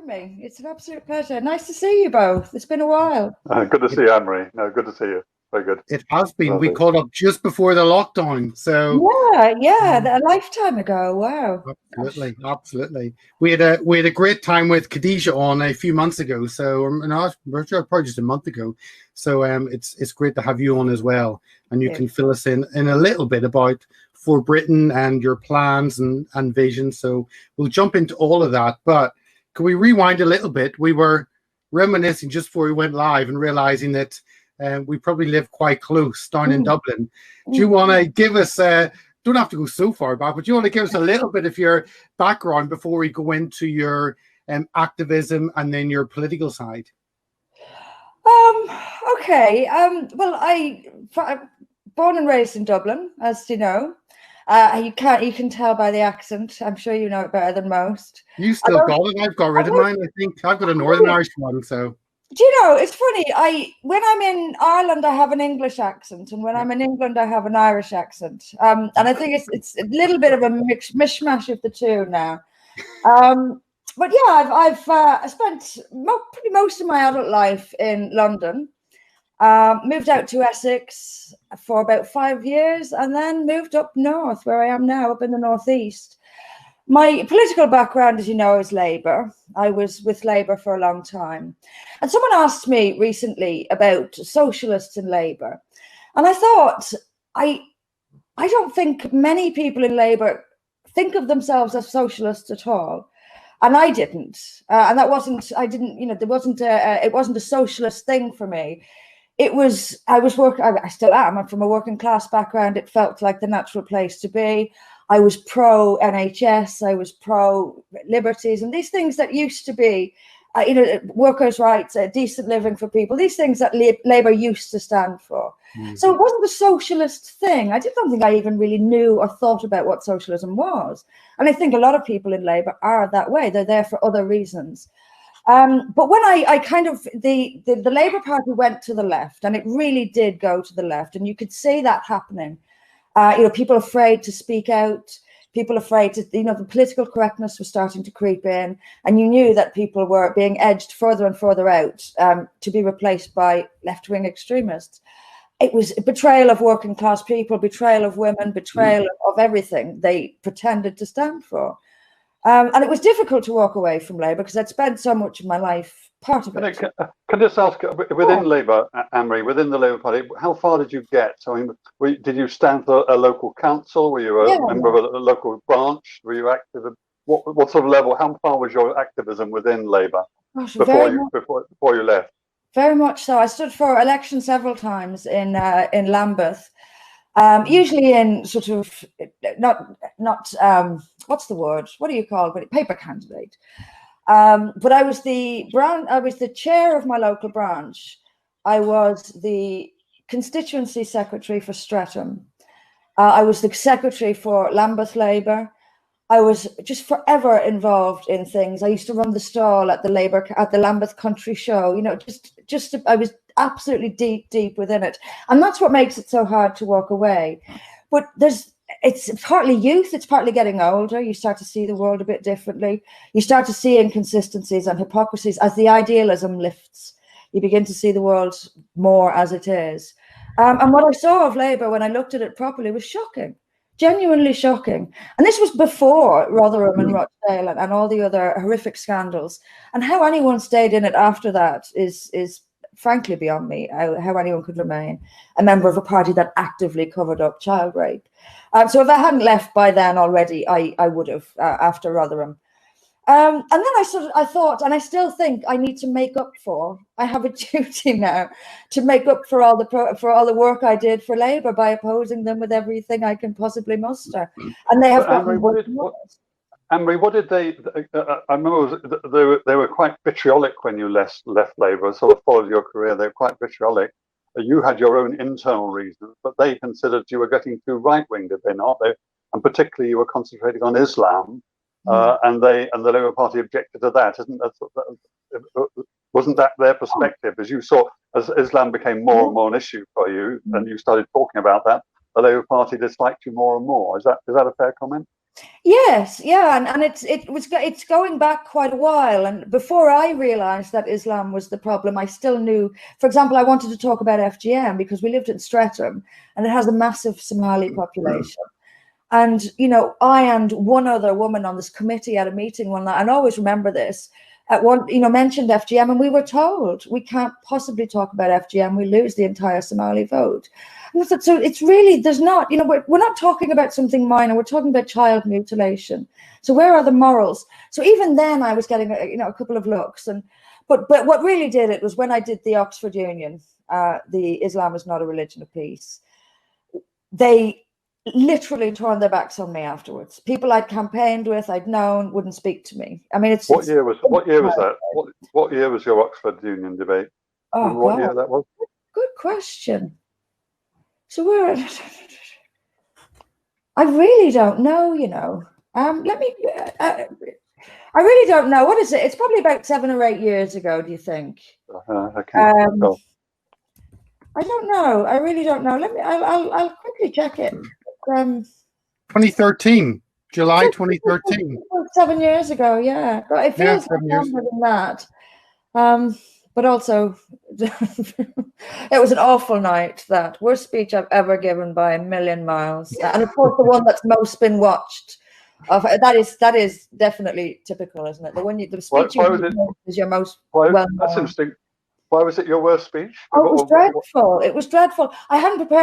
having me. It's an absolute pleasure. Nice to see you both. It's been a while. Good to see you, Anne-Marie. No, good to see you. Very good. It has been. Lovely. We caught up just before the lockdown. So yeah, a lifetime ago. Wow. Absolutely. We had a great time with Khadija on a few months ago. So probably just a month ago. So it's great to have you on as well, and you can fill us in a little bit about For Britain and your plans and vision. So we'll jump into all of that. But can we rewind a little bit? We were reminiscing just before we went live and realizing that we probably live quite close down in Dublin. Do you want to give us, don't have to go so far back, but do you want to give us a little bit of your background before we go into your activism and then your political side? Okay. Well, I'm born and raised in Dublin, as you know. You can tell by the accent. I'm sure you know it better than most. You still got it. I've got rid of mine. I think I've got a Northern Irish one. So do you know? It's funny. When I'm in Ireland, I have an English accent, and when I'm in England, I have an Irish accent. And I think it's a little bit of a mishmash of the two now. But yeah, I've spent pretty most of my adult life in London. Moved out to Essex for about 5 years and then moved up north where I am now, up in the northeast. My political background, as you know, is Labour. I was with Labour for a long time. And someone asked me recently about socialists in Labour. And I thought, I don't think many people in Labour think of themselves as socialists at all. And I didn't. And it wasn't a socialist thing for me. I still am. I'm from a working class background. It felt like the natural place to be. I was pro NHS. I was pro liberties, and these things that used to be, workers' rights, decent living for people. These things that Labour used to stand for. Mm-hmm. So it wasn't a socialist thing. I don't think I even really knew or thought about what socialism was. And I think a lot of people in Labour are that way. They're there for other reasons. But when the Labour Party went to the left, and it really did go to the left, and you could see that happening. People afraid to speak out, people afraid to, the political correctness was starting to creep in, and you knew that people were being edged further and further out to be replaced by left-wing extremists. It was a betrayal of working class people, betrayal of women, betrayal of everything they pretended to stand for. And it was difficult to walk away from Labour because I'd spent so much of my life part of it. Can I just ask, within Labour, Anne-Marie, within the Labour Party, how far did you get? So, did you stand for a local council? Were you a member of a local branch? Were you active? What sort of level? How far was your activism within Labour before you left? Very much so. I stood for election several times in Lambeth. Usually in sort of not what's the word? What do you call it? Paper candidate. But I was the chair of my local branch. I was the constituency secretary for Streatham. I was the secretary for Lambeth Labour. I was just forever involved in things. I used to run the stall at the Lambeth Country Show. I was absolutely deep within it, and that's what makes it so hard to walk away. But it's partly youth, it's partly getting older. You start to see the world a bit differently. You start to see inconsistencies and hypocrisies as the idealism lifts. You begin to see the world more as it is. And what I saw of Labour when I looked at it properly was shocking. Genuinely shocking. And this was before Rotherham and Rochdale and all the other horrific scandals. And how anyone stayed in it after that is frankly beyond me, how anyone could remain a member of a party that actively covered up child rape. So if I hadn't left by then already, I would have after Rotherham. And then I thought, and I still think I need to make up for. I have a duty now to make up for all the work I did for Labour by opposing them with everything I can possibly muster. And they have gotten Anne-Marie, what did they? I remember they were quite vitriolic when you left Labour. Sort of followed your career. They were quite vitriolic. You had your own internal reasons, but they considered you were getting too right-wing, did they not? And particularly, you were concentrating on Islam. And the Labour Party objected to that. Wasn't that their perspective? As you saw, as Islam became more and more an issue for you, and you started talking about that, the Labour Party disliked you more and more. Is that a fair comment? Yes, yeah, and it's going back quite a while. And before I realized that Islam was the problem, I still knew. For example, I wanted to talk about FGM because we lived in Streatham, and it has a massive Somali population. And I and one other woman on this committee at a meeting one night, and I always remember this. At one, mentioned FGM, and we were told we can't possibly talk about FGM. We lose the entire Somali vote. And I thought, so it's really, there's not, we're not talking about something minor. We're talking about child mutilation. So where are the morals? So even then, I was getting a couple of looks. But what really did it was when I did the Oxford Union, the Islam is not a religion of peace. They literally turned their backs on me afterwards. People I'd campaigned with, I'd known, wouldn't speak to me. I mean, What year was that? What year was your Oxford Union debate? Oh, what year that was? Good question. So I really don't know. Let me. I really don't know. What is it? It's probably about 7 or 8 years ago. Do you think? Okay. I don't know. I really don't know. I'll quickly check it. 2013, July 2013. 7 years ago, yeah. But it feels longer than that. But also, it was an awful night. That worst speech I've ever given by a million miles, and of course the one that's most been watched. That is definitely typical, isn't it? The speech is your most well-known. That's interesting. Why was it your worst speech? Oh, it was dreadful. It was dreadful. I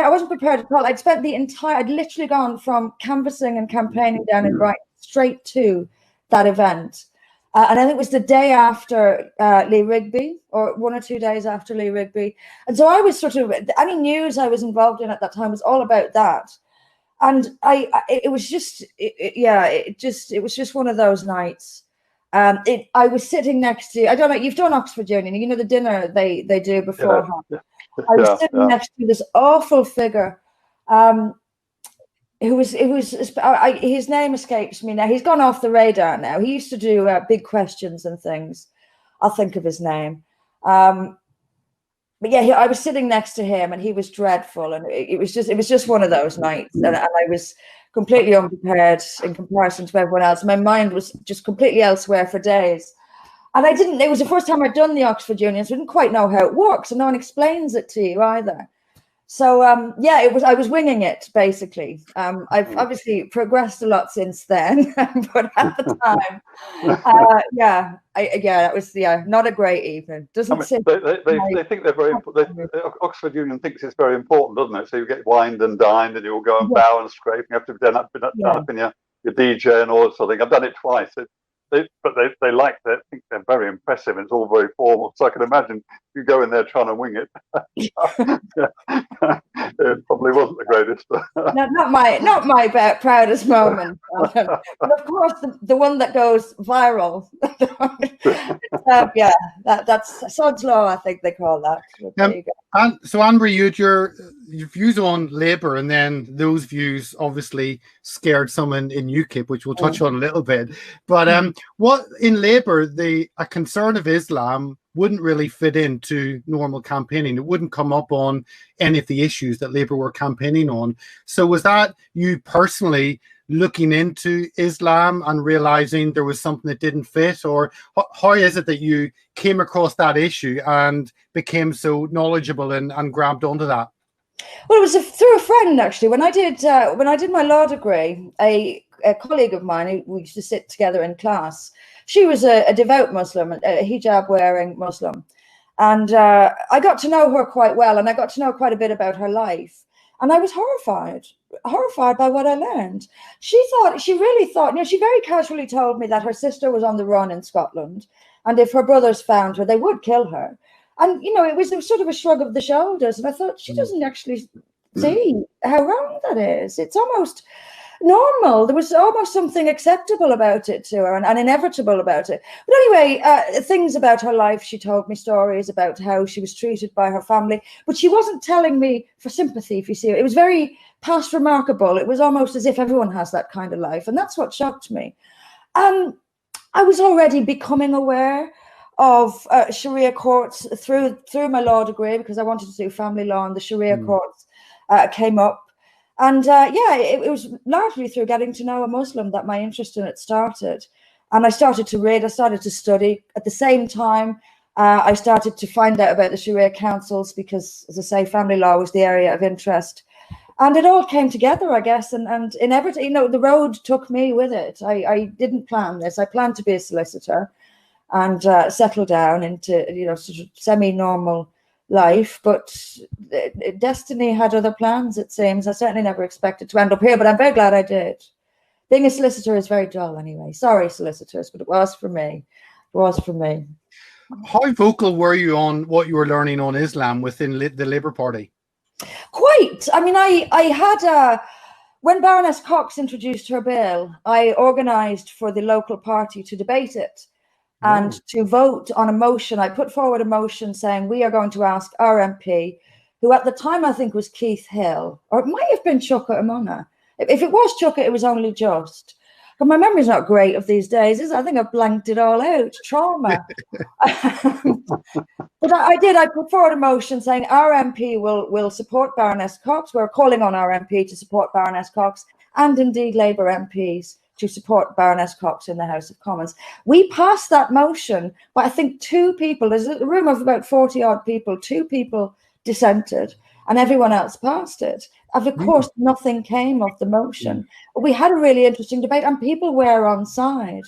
wasn't prepared at all. I'd literally gone from canvassing and campaigning down in Brighton straight to that event. And I think it was the day after Lee Rigby, or 1 or 2 days after Lee Rigby. And so I was any news I was involved in at that time was all about that. And it was just one of those nights. I was sitting next to, I don't know, you've done Oxford Union, the dinner they do beforehand. Yeah. I was sitting next to this awful figure, his name escapes me now. He's gone off the radar now. He used to do big questions and things. I'll think of his name. But yeah, I was sitting next to him, and he was dreadful, and it was just one of those nights, and I was completely unprepared in comparison to everyone else. My mind was just completely elsewhere for days, and it was the first time I'd done the Oxford Union, so I didn't quite know how it works, and no one explains it to you either. So I was winging it basically. I've obviously progressed a lot since then, but at the time, that was not a great evening. They think they're very. Oxford Union thinks it's very important, doesn't it? So you get wined and dined, and you will go and bow and scrape. And you have to be done up in your DJ and all that sort of thing. I've done it twice. But they like that. I think they're very impressive. And it's all very formal. So I can imagine you go in there trying to wing it. It probably wasn't the greatest. Not my proudest moment. But of course, the one that goes viral. That's Sod's Law, I think they call that. And so, Anne-Marie, you had your views on Labour, and then those views obviously scared someone in UKIP, which we'll touch on a little bit. But what in Labour, a concern of Islam wouldn't really fit into normal campaigning. It wouldn't come up on any of the issues that Labour were campaigning on. So was that you personally looking into Islam and realizing there was something that didn't fit, or how is it that you came across that issue and became so knowledgeable and grabbed onto that? Well, it was through a friend, actually. When I did my law degree, a colleague of mine who we used to sit together in class, she was a devout Muslim, a hijab-wearing Muslim. And I got to know her quite well, and I got to know quite a bit about her life. And I was horrified by what I learned. She really thought, she very casually told me that her sister was on the run in Scotland, and if her brothers found her, they would kill her. And, it was sort of a shrug of the shoulders. And I thought, she doesn't actually see how wrong that is. It's almost normal. There was almost something acceptable about it to her and inevitable about it. But anyway, things about her life, she told me stories about how she was treated by her family. But she wasn't telling me for sympathy, if you see it. It was very past remarkable. It was almost as if everyone has that kind of life. And that's what shocked me. I was already becoming aware of Sharia courts through my law degree, because I wanted to do family law, and the Sharia courts came up. And it was largely through getting to know a Muslim that my interest in it started. And I started to read, I started to study. At the same time, I started to find out about the Sharia councils because, as I say, family law was the area of interest. And it all came together, I guess. And inevitably, the road took me with it. I didn't plan this. I planned to be a solicitor and settle down into, sort of semi-normal life. But destiny had other plans, it seems. I certainly never expected to end up here, but I'm very glad I did. Being a solicitor is very dull anyway. Sorry, solicitors, but it was for me. It was for me. How vocal were you on what you were learning on Islam within the Labour Party? Quite. I mean, I had when Baroness Cox introduced her bill, I organised for the local party to debate it and to vote on a motion. I put forward a motion saying we are going to ask our MP, who at the time I think was Keith Hill, or it might have been Chuka Umunna. If it was Chuka, it was only just. But my memory's not great of these days, is it? I think I've blanked it all out. Trauma. But I put forward a motion saying our MP will support Baroness Cox. We're calling on our MP to support Baroness Cox, and indeed Labour MPs to support Baroness Cox in the House of Commons. We passed that motion, but I think 2 people, there's a room of about 40 odd people, 2 people dissented, and everyone else passed it. And of course, nothing came of the motion. But we had a really interesting debate, and people were on side.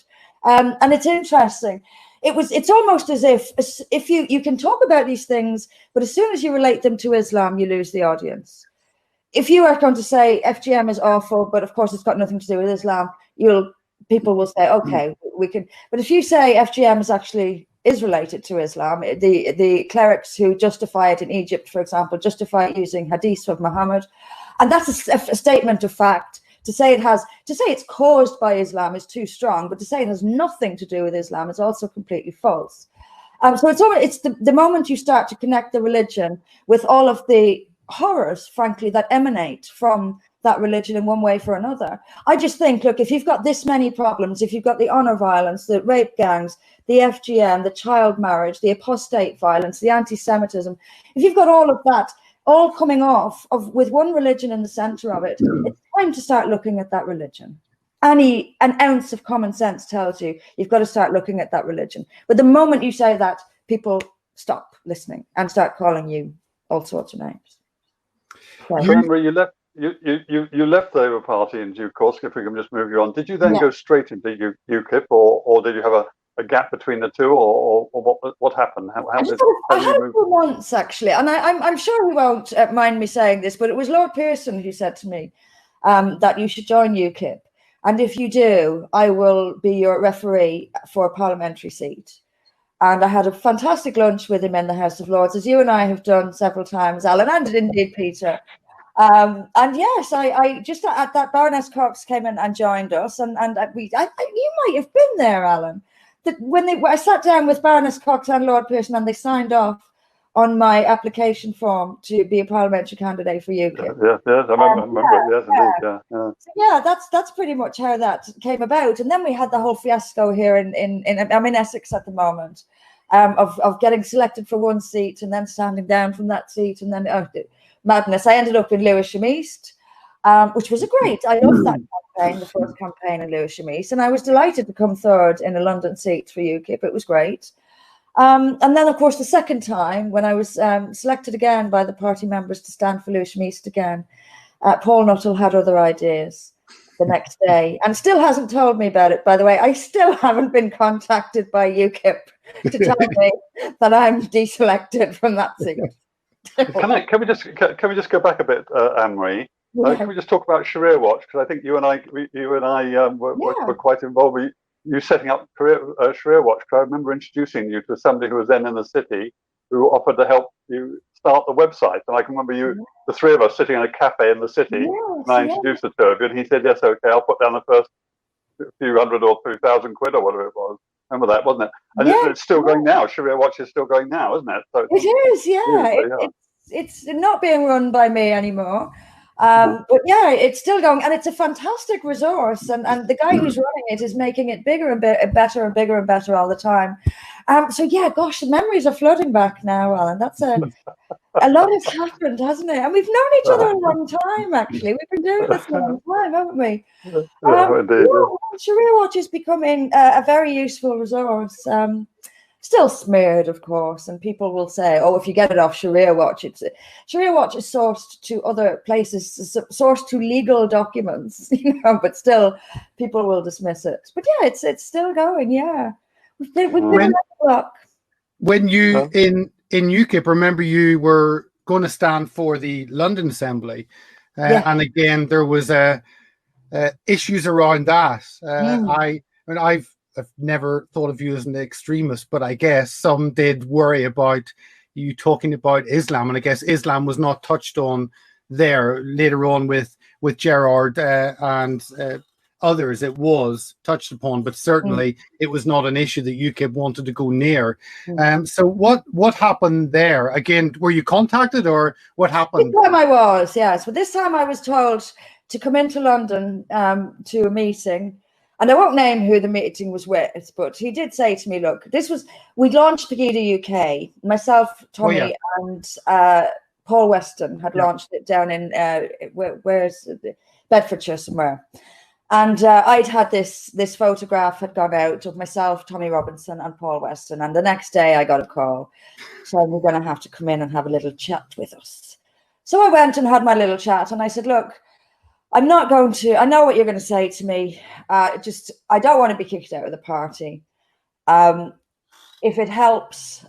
And it's interesting. It's almost as if you can talk about these things, but as soon as you relate them to Islam, you lose the audience. If you are going to say FGM is awful, but of course it's got nothing to do with Islam, people will say, okay, we can. But if you say FGM is related to Islam, the clerics who justify it in Egypt, for example, justify it using hadiths of Muhammad, and that's a statement of fact. To say it's caused by Islam is too strong, but to say it has nothing to do with Islam is also completely false. So it's the moment you start to connect the religion with all of the horrors, frankly, that emanate from that religion in one way or another. I just think, look, if you've got this many problems, if you've got the honor violence, the rape gangs, the FGM, the child marriage, the apostate violence, the anti-Semitism, if you've got all of that all coming off with one religion in the center of it, it's time to start looking at that religion. An ounce of common sense tells you you've got to start looking at that religion. But the moment you say that, people stop listening and start calling you all sorts of names. So remember, you left the Labour Party in due course. If we can just move you on, did you then go straight into UKIP, or did you have a gap between the two, or what happened? I had it for once, actually, and I'm sure he won't mind me saying this, but it was Lord Pearson who said to me that you should join UKIP, and if you do, I will be your referee for a parliamentary seat. And I had a fantastic lunch with him in the House of Lords, as you and I have done several times, Alan, and indeed Peter. And yes, I just at that Baroness Cox came in and joined us, and you might have been there, Alan. That when I sat down with Baroness Cox and Lord Pearson, and they signed off on my application form to be a parliamentary candidate for UKIP. Yes, I remember. Yes, indeed. Yeah. So yeah, that's pretty much how that came about. And then we had the whole fiasco here I'm in Essex at the moment, of getting selected for one seat and then standing down from that seat, and then madness. I ended up in Lewisham East, which was great. I loved that campaign, the first campaign in Lewisham East, and I was delighted to come third in a London seat for UKIP. It was great. And then, of course, the second time when I was selected again by the party members to stand for Lewisham East again, Paul Nuttall had other ideas the next day and still hasn't told me about it, by the way. I still haven't been contacted by UKIP to tell me that I'm deselected from that seat. Can we just go back a bit, Anne-Marie? Can we just talk about Sharia Watch? Because I think you and I were quite involved with you setting up Sharia Watch. Because I remember introducing you to somebody who was then in the city who offered to help you start the website. And I can remember the three of us sitting in a cafe in the city, and I introduced the two of you, and he said, yes, okay, I'll put down the first few hundred or 2,000 quid or whatever it was. Remember that, wasn't it? And it's still going now. Sharia Watch is still going now, isn't it? So it is, yeah. It's not being run by me anymore. But yeah, it's still going, and it's a fantastic resource, and the guy who's running it is making it bigger and better and bigger and better all the time. So yeah, gosh, the memories are flooding back now, Alan. a lot has happened, hasn't it? And we've known each other a long time, actually. We've been doing this a long time, haven't we? Yeah, indeed. Sharia Watch is becoming a very useful resource. Still smeared, of course, and people will say, "Oh, if you get it off Sharia Watch, Sharia Watch is sourced to other places, sourced to legal documents, but still, people will dismiss it. But yeah, it's still going. Yeah, we've been around the block. When you in UKIP, remember you were going to stand for the London Assembly, and again there was issues around that. I've never thought of you as an extremist, but I guess some did worry about you talking about Islam, and I guess Islam was not touched on there. Later on with Gerard and others, it was touched upon, but certainly it was not an issue that UKIP wanted to go near. So what happened there? Again, were you contacted, or what happened? This time I was, yes. But this time I was told to come into London to a meeting. And I won't name who the meeting was with, but he did say to me, look, we launched Pegida UK, myself, Tommy, and Paul Weston had launched it down in, where's Bedfordshire somewhere. And I'd had this photograph had gone out of myself, Tommy Robinson, and Paul Weston. And the next day I got a call saying, we're going to have to come in and have a little chat with us. So I went and had my little chat, and I said, look, I'm not going to, I know what you're going to say to me. I don't want to be kicked out of the party. If it helps,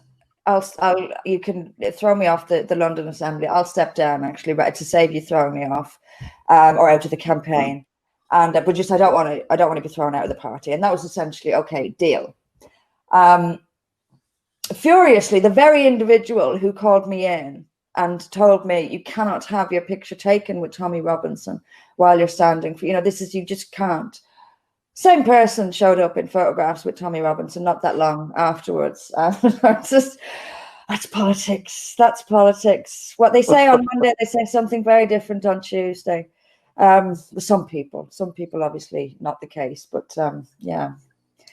you can throw me off the London Assembly. I'll step down, actually, right, to save you throwing me off or out of the campaign. And but just I don't want to be thrown out of the party. And that was essentially, okay, deal. Furiously, the very individual who called me in and told me, you cannot have your picture taken with Tommy Robinson while you're standing for, you just can't. Same person showed up in photographs with Tommy Robinson not that long afterwards. That's politics. That's politics. What they say on Monday, they say something very different on Tuesday. Some people obviously not the case, but yeah.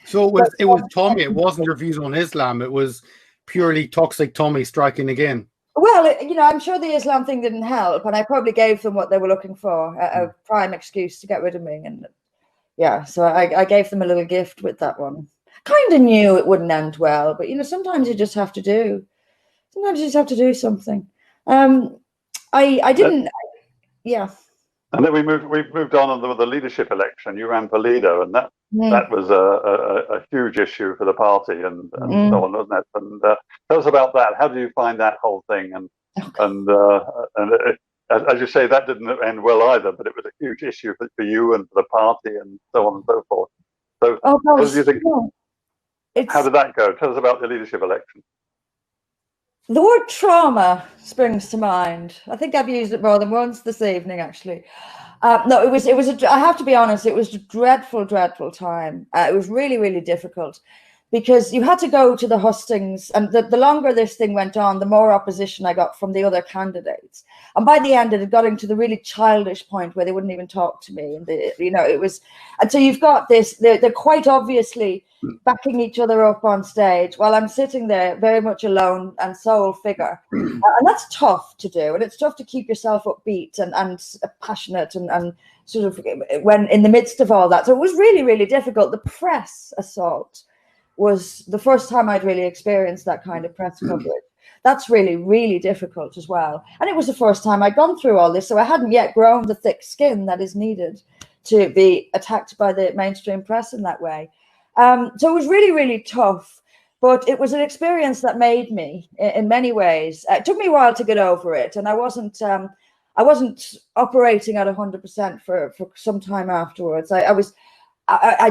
So it was Tommy. It wasn't your views on Islam. It was purely toxic Tommy striking again. Well, I'm sure the Islam thing didn't help, and I probably gave them what they were looking for, a prime excuse to get rid of me. And yeah, so I gave them a little gift with that one. Kind of knew it wouldn't end well, but sometimes you just have to do. Sometimes you just have to do something. I didn't. Yeah. And then we moved on with the leadership election. You ran for leader, and that was a huge issue for the party, and so on, wasn't it? And tell us about that. How do you find that whole thing? And as you say, that didn't end well either, but it was a huge issue for you and for the party, and so on and so forth. So, what do you think? How did that go? Tell us about the leadership election. The word trauma springs to mind. I think I've used it more than once this evening, actually. No, it was I have to be honest, it was a dreadful, dreadful time. It was really, really difficult because you had to go to the hustings, and the longer this thing went on, the more opposition I got from the other candidates. And by the end, it had got into the really childish point where they wouldn't even talk to me. And it was, and so you've got this, they're quite obviously backing each other up on stage while I'm sitting there very much alone and sole figure. And that's tough to do. And it's tough to keep yourself upbeat and passionate and sort of when in the midst of all that. So it was really, really difficult. The press assault was the first time I'd really experienced that kind of press coverage. That's really, really difficult as well. And it was the first time I'd gone through all this. So I hadn't yet grown the thick skin that is needed to be attacked by the mainstream press in that way. So it was really, really tough, but it was an experience that made me in many ways. It took me a while to get over it, and I wasn't operating at 100% for some time afterwards. I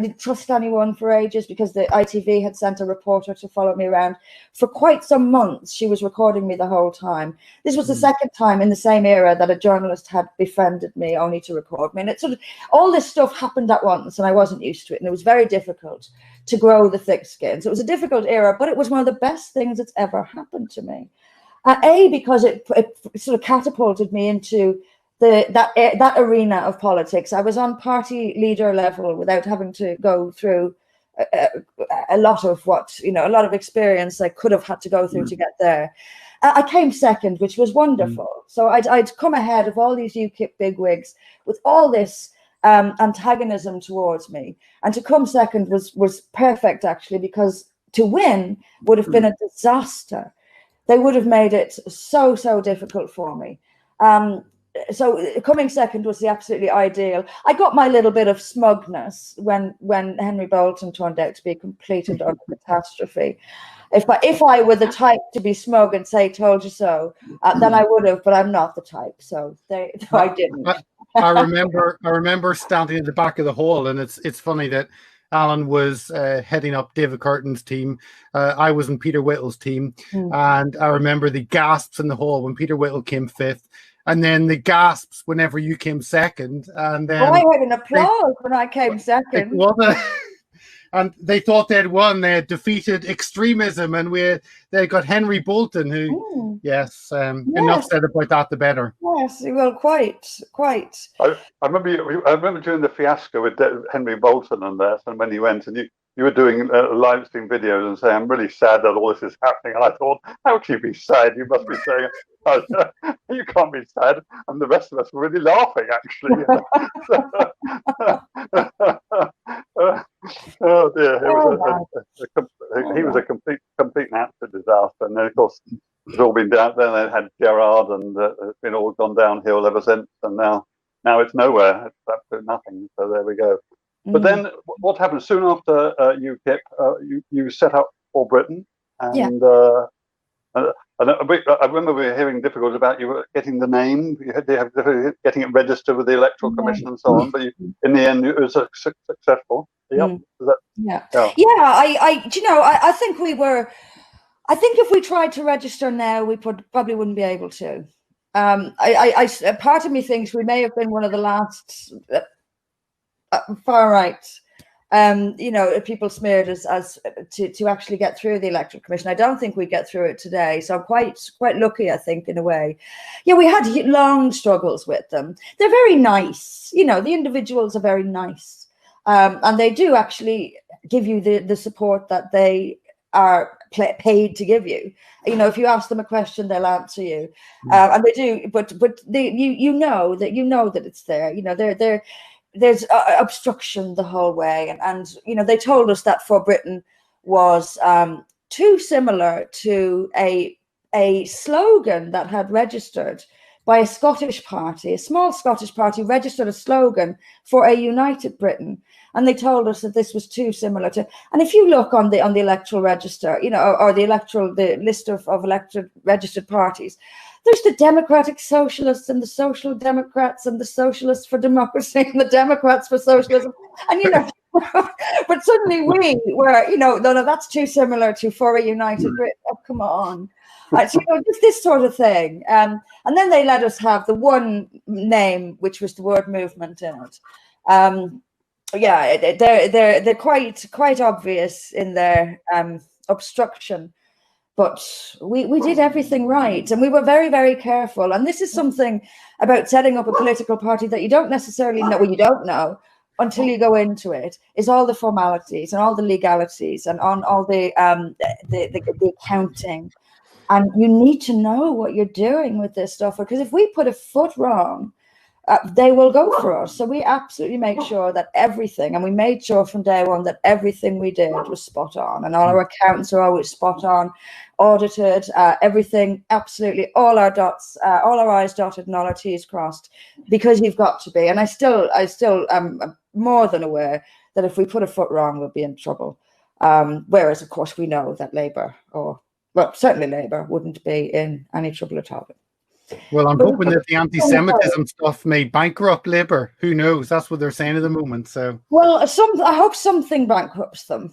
didn't trust anyone for ages because the ITV had sent a reporter to follow me around for quite some months. She was recording me the whole time. This was the second time in the same era that a journalist had befriended me only to record me. And it sort of, all this stuff happened at once and I wasn't used to it. And it was very difficult to grow the thick skin. So it was a difficult era, but it was one of the best things that's ever happened to me. Because it sort of catapulted me into that arena of politics. I was on party leader level without having to go through a lot of a lot of experience I could have had to go through to get there. I came second, which was wonderful. So I'd come ahead of all these UKIP bigwigs with all this antagonism towards me, and to come second was perfect, actually, because to win would have been a disaster. They would have made it so difficult for me. So coming second was the absolutely ideal. I got my little bit of smugness when Henry Bolton turned out to be a complete and utter catastrophe. If I were the type to be smug and say "told you so," then I would have, but I'm not the type, so I didn't. I remember standing at the back of the hall, and it's funny that Alan was heading up David Curtin's team. I was in Peter Whittle's team, and I remember the gasps in the hall when Peter Whittle came fifth, and then the gasps whenever you came second. And then I had an applause when I came second. And they thought they'd won. They had defeated extremism, and they got Henry Bolton, who, yes, enough said about that, the better. Yes, well, quite. I remember during the fiasco with Henry Bolton and that, and when he went, and you were doing live stream videos and saying, "I'm really sad that all this is happening." And I thought, how can you be sad? You must be saying, "Oh, you can't be sad." And the rest of us were really laughing, actually. Oh dear, he was a complete and absolute disaster. And then, of course, it's all been down. Then they had Gerard, and it's been all gone downhill ever since. And now it's nowhere. It's absolutely nothing. So there we go. But then what happened soon after UKIP? You set up For Britain, and I remember we were hearing difficulties about you getting the name. You had to have difficulty getting it registered with the Electoral Commission and so on. But in the end, it was successful. Yep. I think we were. I think if we tried to register now, we probably wouldn't be able to. Part of me thinks we may have been one of the last far right, people smeared as to actually get through the Electoral Commission. I don't think we'd get through it today, so I'm quite lucky, I think, in a way. Yeah, we had long struggles with them. They're very nice, the individuals are very nice, and they do actually give you the support that they are paid to give you. If you ask them a question, they'll answer you, and they do. But you know that it's there. There's obstruction the whole way, and they told us that For Britain was too similar to a slogan that had registered by a Scottish party, a small Scottish party registered a slogan for a united Britain, and they told us that this was too similar to. And if you look on the electoral register, or the list of elected registered parties, there's the Democratic Socialists and the Social Democrats and the Socialists for Democracy and the Democrats for Socialism. And, but suddenly we were, no, that's too similar to For a United Britain. Oh, come on. So, this sort of thing. And then they let us have the one name, which was the word movement in it. They're quite obvious in their obstruction. But we did everything right, and we were very, very careful. And this is something about setting up a political party that you don't necessarily know, well, you don't know until you go into it, is all the formalities and all the legalities and on all the accounting. And you need to know what you're doing with this stuff, because if we put a foot wrong, they will go for us. So we absolutely make sure that everything, and we made sure from day one that everything we did was spot on, and all our accountants are always spot on, audited, everything, absolutely, all our I's dotted and all our T's crossed, because you've got to be. And I still am more than aware that if we put a foot wrong, we'll be in trouble. Whereas, of course, we know that certainly Labour wouldn't be in any trouble at all. Well, I'm hoping that the anti-Semitism stuff may bankrupt Labour. Who knows? That's what they're saying at the moment. So, well, I hope something bankrupts them.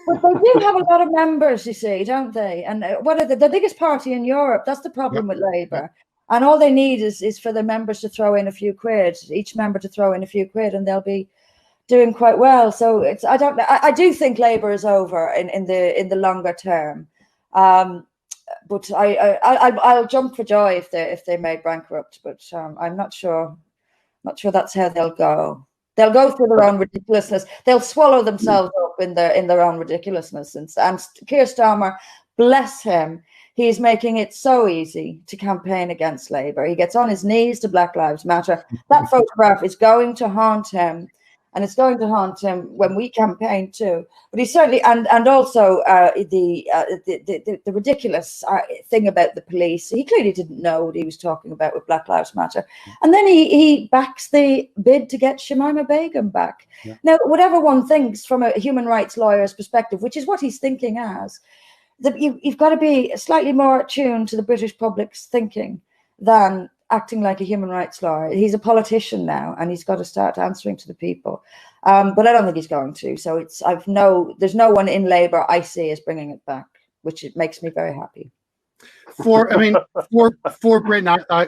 But they do have a lot of members, you see, don't they? And what are the biggest party in Europe? That's the problem with Labour. And all they need is for the members to throw in a few quid, each member to throw in a few quid, and they'll be doing quite well. So I do think Labour is over in the longer term. But I'll jump for joy if they made bankrupt. But I'm not sure that's how they'll go. They'll go through their own ridiculousness. They'll swallow themselves up in their own ridiculousness. And Keir Starmer bless him, he's making it so easy to campaign against Labour. He gets on his knees to Black Lives Matter. That photograph is going to haunt him, and it's going to haunt him when we campaign too. But he certainly, and also the ridiculous thing about the police. He clearly didn't know what he was talking about with Black Lives Matter. And then he backs the bid to get Shamima Begum back. Yeah. Now, whatever one thinks from a human rights lawyer's perspective, which is what he's thinking as, that you've got to be slightly more attuned to the British public's thinking than acting like a human rights lawyer. He's a politician now, and he's got to start answering to the people. But I don't think he's going to. So there's no one in Labour I see as bringing it back, which it makes me very happy. For Britain,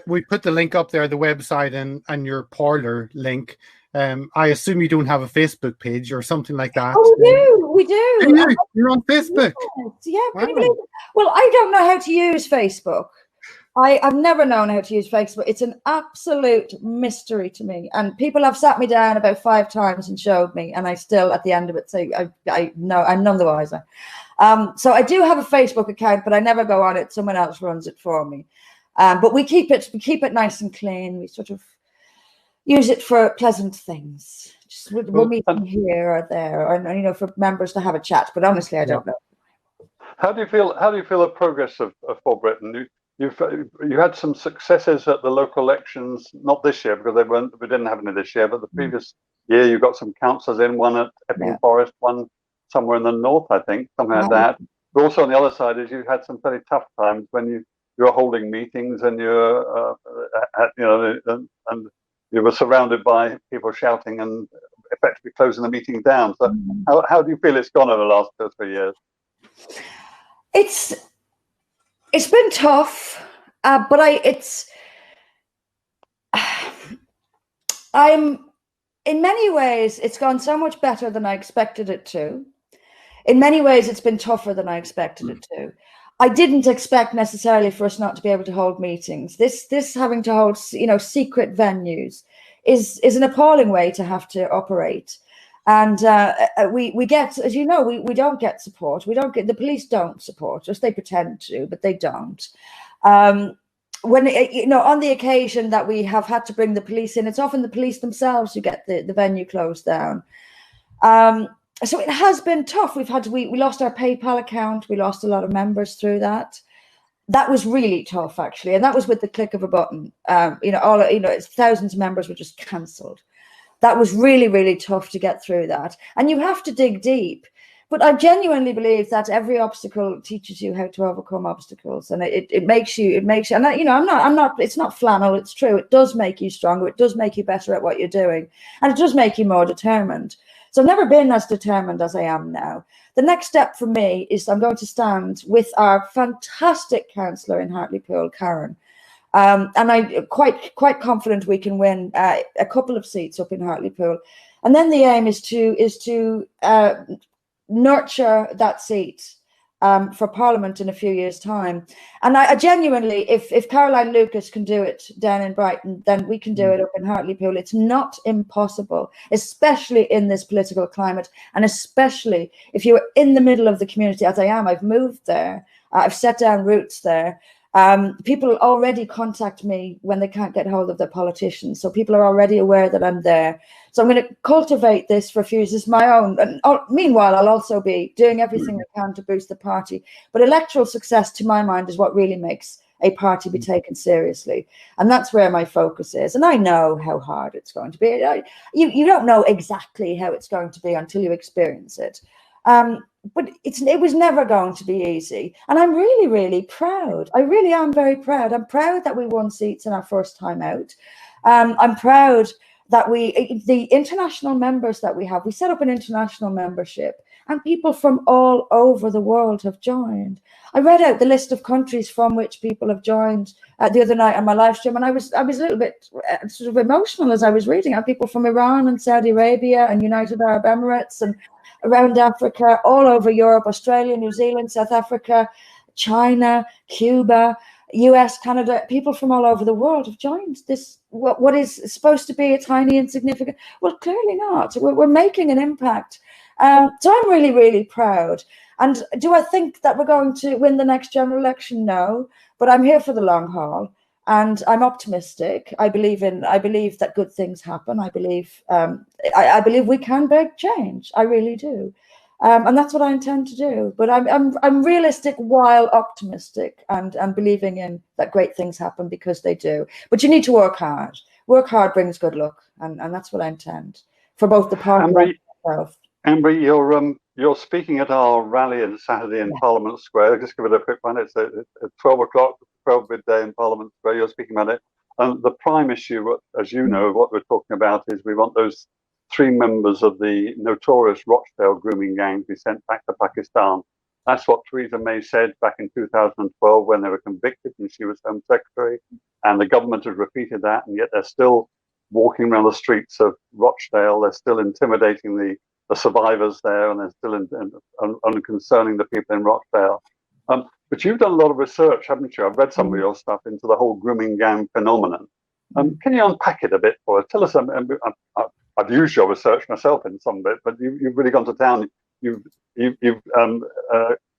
we put the link up there, the website and your Parler link. I assume you don't have a Facebook page or something like that. Oh, we do. You're on Facebook. Yeah, can you believe it? Well, I don't know how to use Facebook. I've never known how to use Facebook. It's an absolute mystery to me. And people have sat me down about 5 times and showed me, and I still, at the end of it, say, I know, I'm none the wiser. So I do have a Facebook account, but I never go on it. Someone else runs it for me. But we keep it nice and clean. We sort of use it for pleasant things. Just we'll meet here or there, or for members to have a chat. But honestly, I don't know. How do you feel the progress of For Britain? You had some successes at the local elections, not this year because we didn't have any this year, but the previous year you got some councillors in, one at Epping Forest, one somewhere in the north, I think, something like that. But also on the other side is you had some very tough times when you were holding meetings and and you were surrounded by people shouting and effectively closing the meeting down. So how do you feel it's gone over the last 2 or 3 years? It's been tough, but in many ways, it's gone so much better than I expected it to. In many ways, it's been tougher than I expected it to. I didn't expect necessarily for us not to be able to hold meetings. This having to hold, secret venues is an appalling way to have to operate. And we get, as you know, we don't get support. The police don't support us. They pretend to, but they don't. When on the occasion that we have had to bring the police in, it's often the police themselves who get the venue closed down. So it has been tough. We lost our PayPal account. We lost a lot of members through that. That was really tough, actually, and that was with the click of a button. Thousands of members were just cancelled. That was really, really tough to get through that. And you have to dig deep. But I genuinely believe that every obstacle teaches you how to overcome obstacles. And it makes you, and it's not flannel, it's true. It does make you stronger. It does make you better at what you're doing. And it does make you more determined. So I've never been as determined as I am now. The next step for me is I'm going to stand with our fantastic councillor in Hartlepool, Karen. And I'm quite confident we can win a couple of seats up in Hartlepool, and then the aim is to nurture that seat for Parliament in a few years' time. And I genuinely, if Caroline Lucas can do it down in Brighton, then we can do it up in Hartlepool. It's not impossible, especially in this political climate, and especially if you're in the middle of the community, as I am. I've moved there. I've set down roots there. People already contact me when they can't get hold of their politicians. So people are already aware that I'm there. So I'm going to cultivate this for a few years as my own. And meanwhile, I'll also be doing everything I can to boost the party. But electoral success, to my mind, is what really makes a party be taken seriously. And that's where my focus is. And I know how hard it's going to be. You don't know exactly how it's going to be until you experience it. But it was never going to be easy. And I'm really, really proud. I really am very proud. I'm proud that we won seats in our first time out. I'm proud that the international members that we have, we set up an international membership, and people from all over the world have joined. I read out the list of countries from which people have joined the other night on my live stream, and I was a little bit sort of emotional as I was reading. I had people from Iran and Saudi Arabia and United Arab Emirates and around Africa, all over Europe, Australia, New Zealand, South Africa, China, Cuba, US, Canada. People from all over the world have joined this, what is supposed to be a tiny, insignificant, well, clearly not. We're making an impact. So I'm really, really proud. And do I think that we're going to win the next general election? No, but I'm here for the long haul, and I'm optimistic. I believe that good things happen. I believe we can break change. I really do. And that's what I intend to do. But I'm realistic while optimistic, and believing in that great things happen, because they do. But you need to work hard. Work hard brings good luck, and that's what I intend for both the party and myself. Amber, you're speaking at our rally on Saturday in Parliament Square. Just give it a quick one. It's at 12 o'clock, 12 midday in Parliament Square. You're speaking about it. The prime issue, as you know, what we're talking about is we want those 3 members of the notorious Rochdale grooming gang to be sent back to Pakistan. That's what Theresa May said back in 2012 when they were convicted and she was Home Secretary. And the government has repeated that, and yet they're still walking around the streets of Rochdale. They're still intimidating the survivors there, and they're still unconcerning the people in Rochdale. But you've done a lot of research, haven't you? I've read some of your stuff into the whole grooming gang phenomenon. Can you unpack it a bit for us? Tell us. I've used your research myself in some bit, but you've really gone to town. You've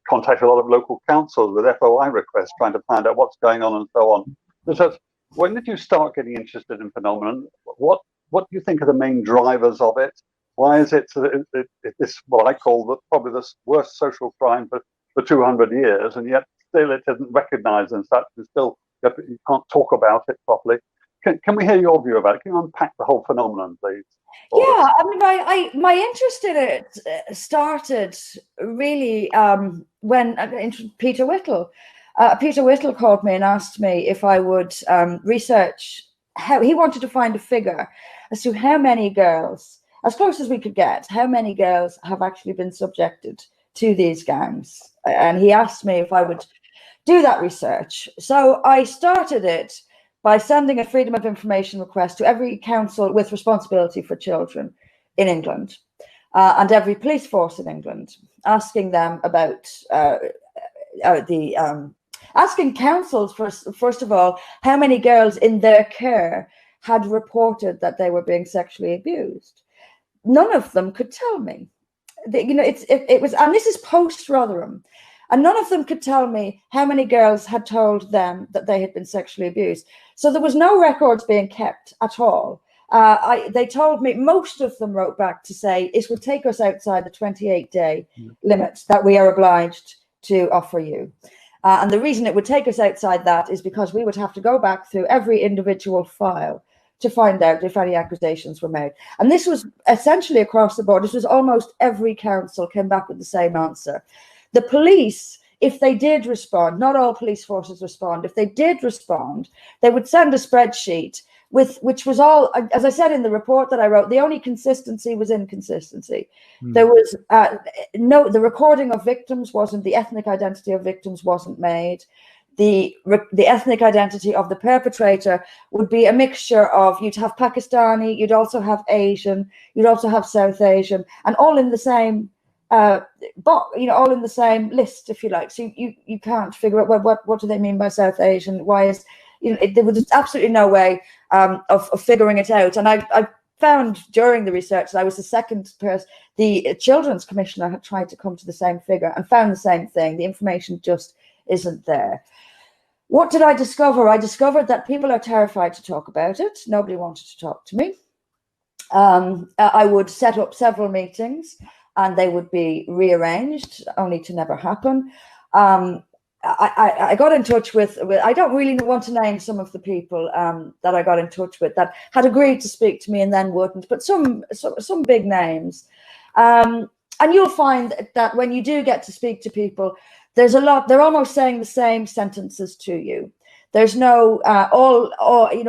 contacted a lot of local councils with FOI requests, trying to find out what's going on and so on. So when did you start getting interested in phenomenon? What do you think are the main drivers of it? Why is it this, what I call probably the worst social crime for 200 years, and yet still it isn't recognised and such, and still you can't talk about it properly? Can we hear your view about it? Can you unpack the whole phenomenon, please? Yeah, I mean, my interest in it started really when Peter Whittle. Peter Whittle called me and asked me if I would research how he wanted to find a figure as to how many girls, as close as we could get, how many girls have actually been subjected to these gangs. And he asked me if I would do that research. So I started it by sending a Freedom of Information request to every council with responsibility for children in England and every police force in England, asking them about asking councils, first of all, how many girls in their care had reported that they were being sexually abused. None of them could tell me. It was, and this is post Rotherham, and none of them could tell me how many girls had told them that they had been sexually abused. So there was no records being kept at all. They told me, most of them wrote back to say it would take us outside the 28-day limit that we are obliged to offer you. And the reason it would take us outside that is because we would have to go back through every individual file to find out if any accusations were made. And this was essentially across the board. This was almost every council came back with the same answer. The police, if they did respond, not all police forces respond, if they did respond, they would send a spreadsheet which was all, as I said in the report that I wrote, the only consistency was inconsistency. There was the recording of victims wasn't, the ethnic identity of victims wasn't made. The ethnic identity of the perpetrator would be a mixture of, you'd have Pakistani, you'd also have Asian, you'd also have South Asian, and all in the same all in the same list, if you like. So you can't figure out what do they mean by South Asian? Why is, there was absolutely no way of figuring it out. And I found during the research that I was the second person. The Children's Commissioner had tried to come to the same figure and found the same thing. The information just isn't there. What did I discover? I discovered that people are terrified to talk about it. Nobody wanted to talk to me. I would set up several meetings and they would be rearranged, only to never happen. I got in touch with, I don't really want to name some of the people that I got in touch with that had agreed to speak to me and then wouldn't, but some big names. And you'll find that when you do get to speak to people, there's a lot, they're almost saying the same sentences to you. There's no,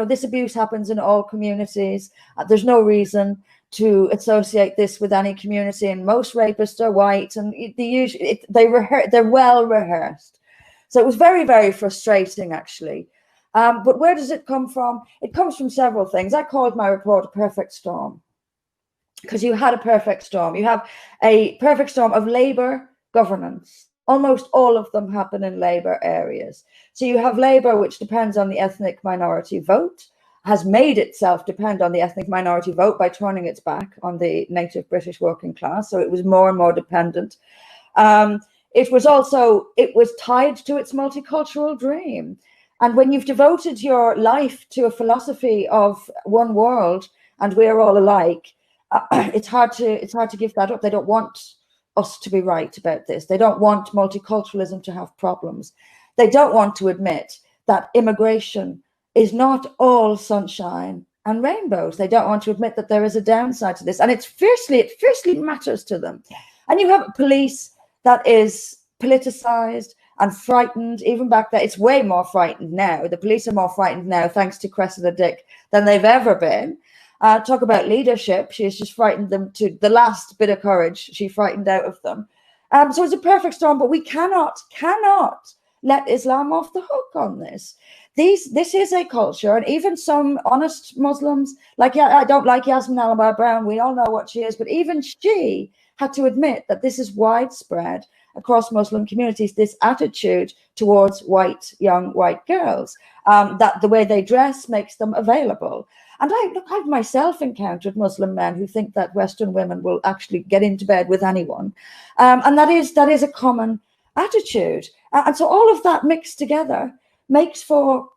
this abuse happens in all communities. There's no reason to associate this with any community, and most rapists are white, and they're well rehearsed. So it was very, very frustrating, actually. But where does it come from? It comes from several things. I called my report a perfect storm, because you had a perfect storm. You have a perfect storm of Labour governance. Almost all of them happen in Labour areas. So you have Labour, which depends on the ethnic minority vote, has made itself depend on the ethnic minority vote by turning its back on the native British working class. So it was more and more dependent. it was tied to its multicultural dream. And when you've devoted your life to a philosophy of one world and we're all alike, it's hard to give that up. They don't want us to be right about this. They don't want multiculturalism to have problems. They don't want to admit that immigration is not all sunshine and rainbows. They don't want to admit that there is a downside to this. And it fiercely matters to them. And you have a police that is politicized and frightened. Even back then, it's way more frightened now. The police are more frightened now, thanks to Cressida Dick, than they've ever been. Talk about leadership. She has just frightened them to the last bit of courage. She frightened out of them. So it's a perfect storm, but we cannot let Islam off the hook on this. This is a culture, and even some honest Muslims, like, yeah, I don't like Yasmin Al-Brown, we all know what she is, but even she had to admit that this is widespread across Muslim communities, this attitude towards young white girls, that the way they dress makes them available. And I've myself encountered Muslim men who think that Western women will actually get into bed with anyone. And that is a common attitude. And so all of that mixed together makes for,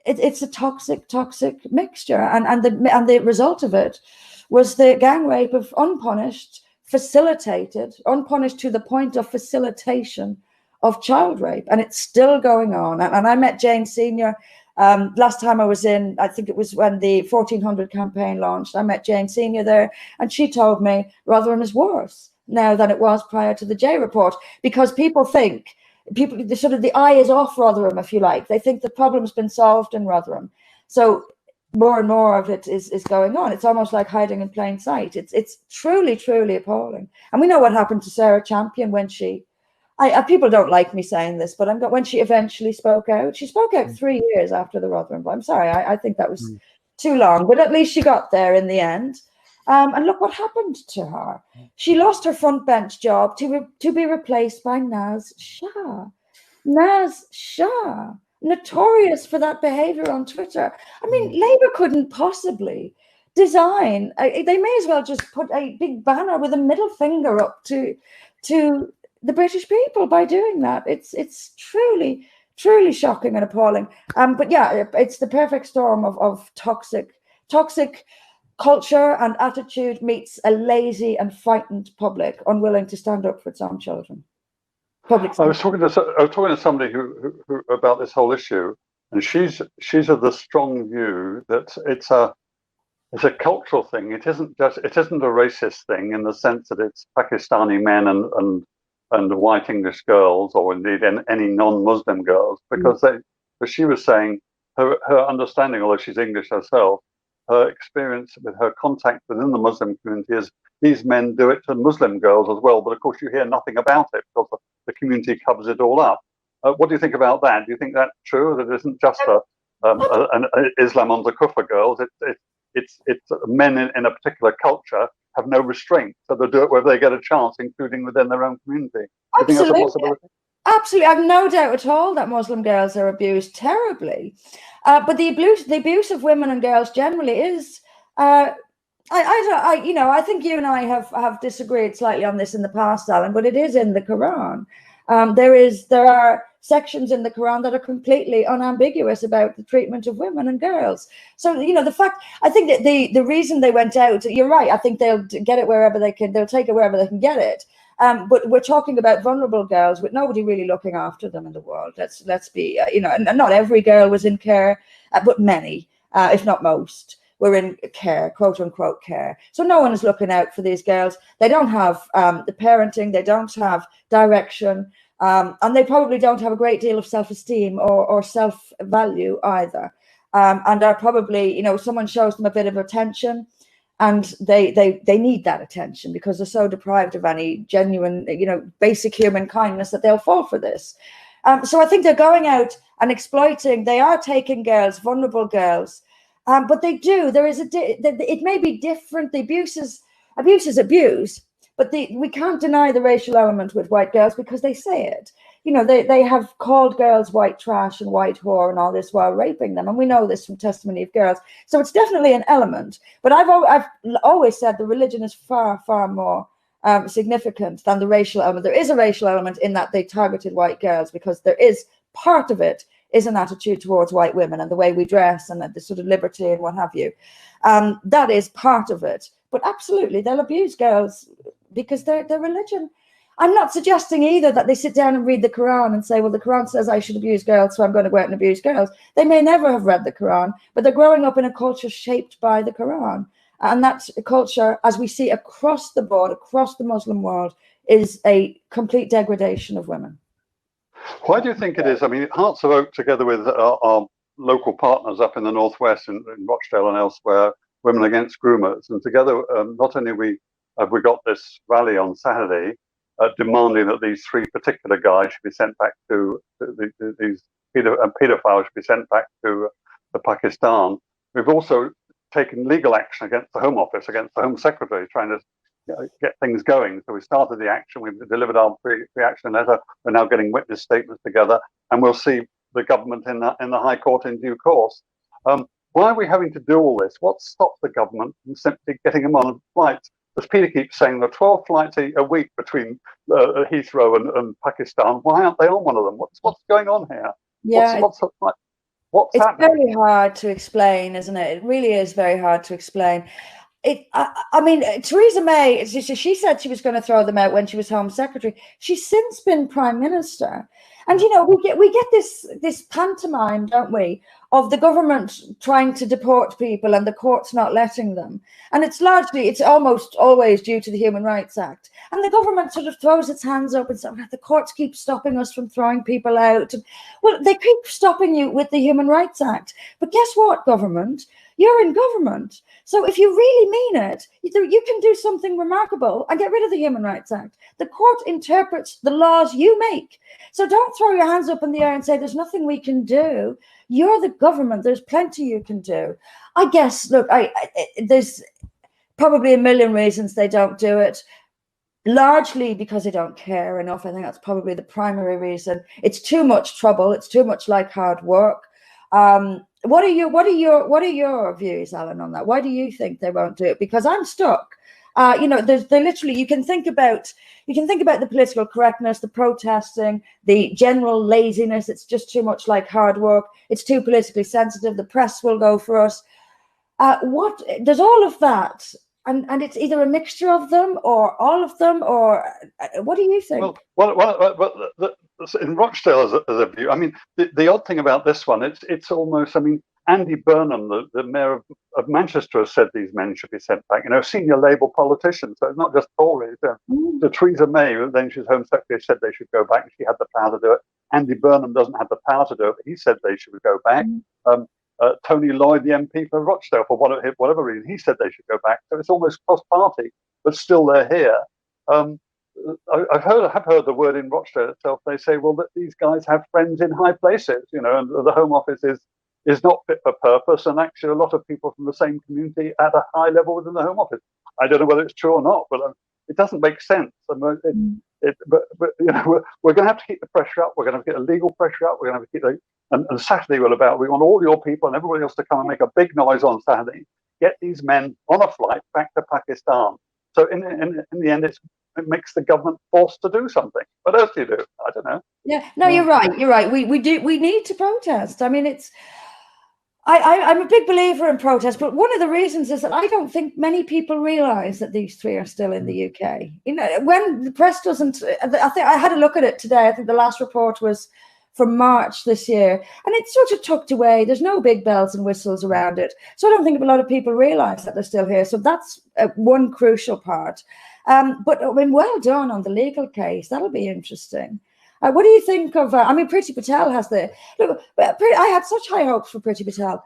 it's a toxic mixture. And the result of it was the gang rape of unpunished to the point of facilitation of child rape. And it's still going on. And I met Jane Senior last time I was in, I think it was when the 1400 campaign launched. I met Jane Senior there, and she told me Rotherham is worse now than it was prior to the J report, because people think, the eye is off Rotherham, if you like. They think the problem's been solved in Rotherham. So more and more of it is going on. It's almost like hiding in plain sight. It's truly appalling. And we know what happened to Sarah Champion when she, people don't like me saying this, but when she eventually spoke out. She spoke out 3 years after the Rotherham. I'm sorry, I think that was too long, but at least she got there in the end. And look what happened to her. She lost her front bench job to be replaced by Naz Shah. Naz Shah, notorious for that behavior on Twitter. I mean, Labour couldn't possibly design. They may as well just put a big banner with a middle finger up to the British people by doing that. It's truly shocking and appalling. But yeah, it's the perfect storm of toxic culture and attitude meets a lazy and frightened public unwilling to stand up for its own children. I was talking to somebody who about this whole issue, and she's of the strong view that it's a cultural thing. It isn't a racist thing in the sense that it's Pakistani men and white English girls, or indeed any non-Muslim girls, because she was saying her understanding, although she's English herself, her experience with her contact within the Muslim community is these men do it to Muslim girls as well, but of course you hear nothing about it because the community covers it all up. What do you think about that? Do you think that's true, that it isn't just an Islam on the Kufr girls? It's men in a particular culture have no restraint, so they'll do it wherever they get a chance, including within their own community. Do you think that's a possibility? Absolutely, I've no doubt at all that Muslim girls are abused terribly, but the abuse of women and girls generally is. I think you and I have disagreed slightly on this in the past, Alan, but it is in the Quran. There are sections in the Quran that are completely unambiguous about the treatment of women and girls. So, I think that the reason they went out, you're right, I think they'll get it wherever they can, they'll take it wherever they can get it. But we're talking about vulnerable girls with nobody really looking after them in the world. Let's be, and not every girl was in care, but many, if not most, were in care, quote unquote care. So no one is looking out for these girls. They don't have the parenting, they don't have direction, and they probably don't have a great deal of self-esteem or self-value either. And are probably, someone shows them a bit of attention, and they need that attention because they're so deprived of any genuine, basic human kindness that they'll fall for this. So I think they're going out and exploiting. They are taking girls, vulnerable girls, but they do. There is it may be different. The abuse is abuse, but we can't deny the racial element with white girls because they say it. They have called girls white trash and white whore and all this while raping them, and we know this from testimony of girls. So it's definitely an element. But I've always said the religion is far, far more significant than the racial element. There is a racial element in that they targeted white girls, because there is part of it is an attitude towards white women and the way we dress and the sort of liberty and what have you. That is part of it. But absolutely, they'll abuse girls because their religion. I'm not suggesting either that they sit down and read the Quran and say, well, the Quran says I should abuse girls, so I'm going to go out and abuse girls. They may never have read the Quran, but they're growing up in a culture shaped by the Quran. And that culture, as we see across the board, across the Muslim world, is a complete degradation of women. Why do you think it is? I mean, Hearts of Oak, together with our local partners up in the Northwest, in Rochdale and elsewhere, Women Against Groomers, and together, not only have we got this rally on Saturday, demanding that these 3 particular guys should be sent back to, these paedophiles should be sent back to Pakistan. We've also taken legal action against the Home Office, against the Home Secretary, trying to get things going. So we started the action, we've delivered our pre-action letter, we're now getting witness statements together, and we'll see the government in the High Court in due course. Why are we having to do all this? What stops the government from simply getting them on flights? As Peter keeps saying, there are 12 flights a week between Heathrow and Pakistan. Why aren't they on one of them? What's going on here? Yeah, what's it's happening? very hard to explain, isn't it? It really is very hard to explain. I mean, Theresa May, she said she was going to throw them out when she was Home Secretary. She's since been Prime Minister. And, you know, we get this pantomime, don't we, of the government trying to deport people and the courts not letting them. And it's almost always due to the Human Rights Act. And the government sort of throws its hands up and says, the courts keep stopping us from throwing people out. Well, they keep stopping you with the Human Rights Act. But guess what, government? You're in government. So if you really mean it, you can do something remarkable and get rid of the Human Rights Act. The court interprets the laws you make. So don't throw your hands up in the air and say there's nothing we can do. You're the government. There's plenty you can do. I guess, look, there's probably a million reasons they don't do it. Largely because they don't care enough. I think that's probably the primary reason. It's too much trouble. It's too much like hard work. What are your views, Alan, on that? Why do you think they won't do it? Because I'm stuck. You know, they literally, you can think about the political correctness, the protesting, the general laziness. It's just too much like hard work. It's too politically sensitive. The press will go for us. There's all of that. And it's either a mixture of them or all of them, or what do you think? Well, in Rochdale as a view, I mean, the odd thing about this one, it's almost, I mean, Andy Burnham, the mayor of Manchester, has said these men should be sent back. You know, senior Labour politicians, so it's not just Tories. Theresa May, then she's Home Secretary, said they should go back. She had the power to do it. Andy Burnham doesn't have the power to do it, but he said they should go back. Tony Lloyd, the MP for Rochdale, for whatever reason, he said they should go back. So it's almost cross-party, but still they're here. I've heard the word in Rochdale itself. They say, well, that these guys have friends in high places, you know, and the Home Office is not fit for purpose. And actually, a lot of people from the same community at a high level within the Home Office. I don't know whether it's true or not, but it doesn't make sense. But you know, we're going to have to keep the pressure up. We're going to have to get the legal pressure up. We're going to have to keep and Saturday we want all your people and everybody else to come and make a big noise on Saturday. Get these men on a flight back to Pakistan. So in the end, it makes the government forced to do something. What else do you do? I don't know. Yeah, no, you're right. You're right. We need to protest. I mean, I'm a big believer in protest, but one of the reasons is that I don't think many people realise that these 3 are still in the UK. You know, when the press doesn't, I think I had a look at it today. I think the last report was from March this year, and it's sort of tucked away. There's no big bells and whistles around it. So I don't think a lot of people realise that they're still here. So that's one crucial part. But I mean, well done on the legal case. That'll be interesting. What do you think of? I mean, Priti Patel has I had such high hopes for Priti Patel.